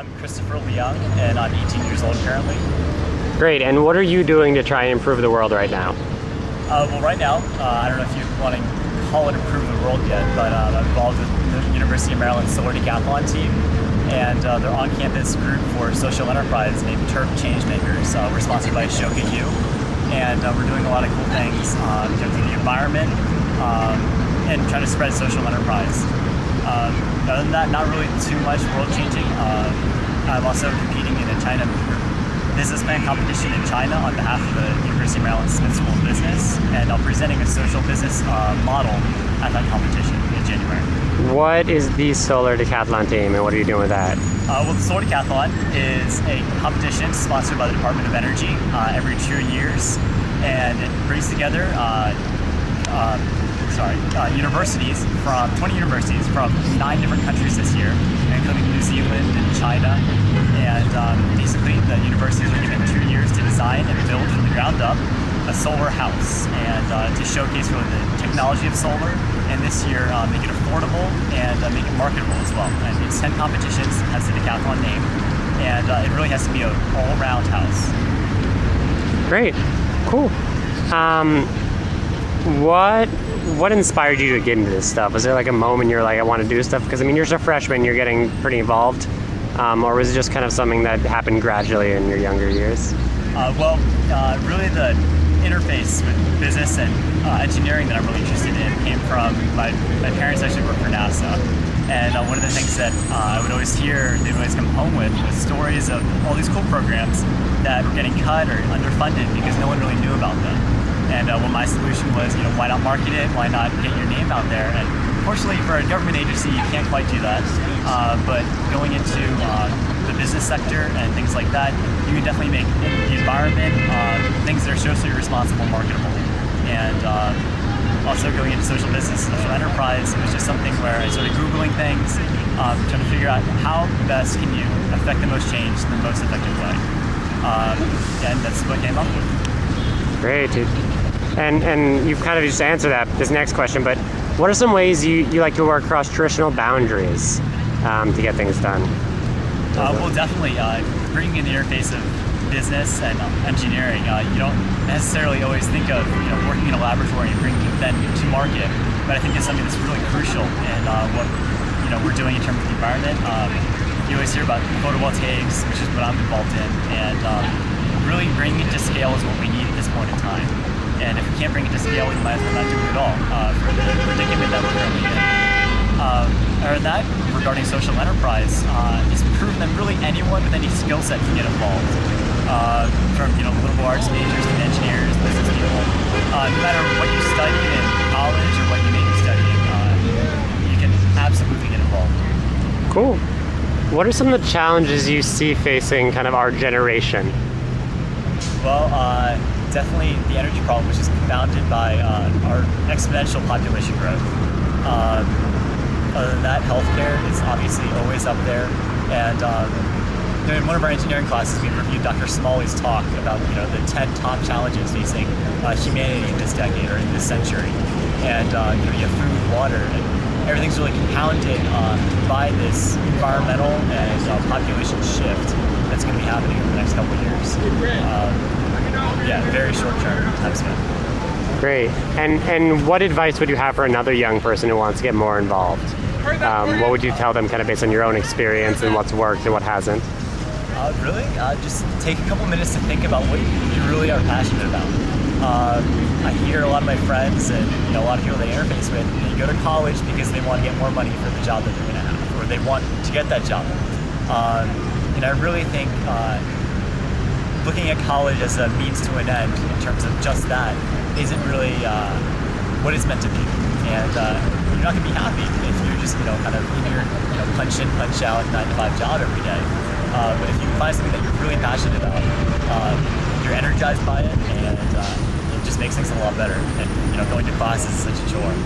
I'm Christopher Leung, and I'm 18 years old currently. Great, and what are you doing to try and improve the world right now? Well, right now, I don't know if you want to call it improve the world yet, but I'm involved with the University of Maryland Solar Decathlon team, and their on-campus group for social enterprise named Turf Changemakers. We're sponsored by Ashoka U, and we're doing a lot of cool things in terms of the environment and trying to spread social enterprise. Other than that, not really too much world-changing. I'm also competing in a China business plan competition in China on behalf of the University of Maryland Smith School of Business, and I'm presenting a social business model at that competition in January. What is the Solar Decathlon team, and what are you doing with that? Well, the Solar Decathlon is a competition sponsored by the Department of Energy every 2 years, and it brings together universities from 20 universities from 9 different countries this year, including New Zealand and China. And basically, the universities are given 2 years to design and build from the ground up a solar house, and to showcase really the technology of solar. And this year, make it affordable and make it marketable as well. And it's 10 competitions, has the Decathlon name, and it really has to be an all-round house. Great, cool. What inspired you to get into this stuff? Was there like a moment you're like, I want to do stuff? Because I mean, you're just a freshman, you're getting pretty involved. Or was it just kind of something that happened gradually in your younger years? Really the interface with business and engineering that I'm really interested in came from my parents actually work for NASA. And one of the things that I would always hear, they would always come home with was stories of all these cool programs that were getting cut or underfunded because no one really knew about them. And my solution was, why not market it? Why not get your name out there? And fortunately, for a government agency, you can't quite do that. But going into the business sector and things like that, you can definitely make the environment, things that are socially responsible, marketable. And also going into social business, social enterprise, it was just something where I started Googling things, trying to figure out how best can you affect the most change in the most effective way. And that's what I came up with. Great, dude. And you've kind of just answered this next question, but what are some ways you like to work across traditional boundaries to get things done? Well, definitely bringing in the interface of business and engineering. You don't necessarily always think of working in a laboratory and bringing it then to market, but I think it's something that's really crucial in what we're doing in terms of the environment. You always hear about photovoltaics, which is what I'm involved in, and really bringing it to scale is what we need at this point in time. And if we can't bring it to scale, we might as well not do it at all for the predicament that we're currently in. Or that, regarding social enterprise, it's proven that really anyone with any skill set can get involved. From liberal arts majors to engineers, business people. No matter what you study in college or what you may be studying, you can absolutely get involved. Cool. What are some of the challenges you see facing kind of our generation? Well, definitely the energy problem, which is compounded by our exponential population growth. Other than that, healthcare is obviously always up there. And in one of our engineering classes, we reviewed Dr. Smalley's talk about the 10 top challenges facing humanity in this decade or in this century. And you have food, water, and everything's really compounded by this environmental and population shift that's going to be happening in the next couple of years. Very short-term time span. Great. And what advice would you have for another young person who wants to get more involved? What would you tell them kind of based on your own experience and what's worked and what hasn't? Just take a couple minutes to think about what you really are passionate about. I hear a lot of my friends and a lot of people they interface with, they go to college because they want to get more money for the job that they're going to have, or they want to get that job. And I really think looking at college as a means to an end in terms of just that isn't really what it's meant to be. And you're not going to be happy if you're just kind of in your punch in, punch out 9-to-5 job every day. But if you can find something that you're really passionate about, you're energized by it, and it just makes things a lot better. And going to class is such a chore.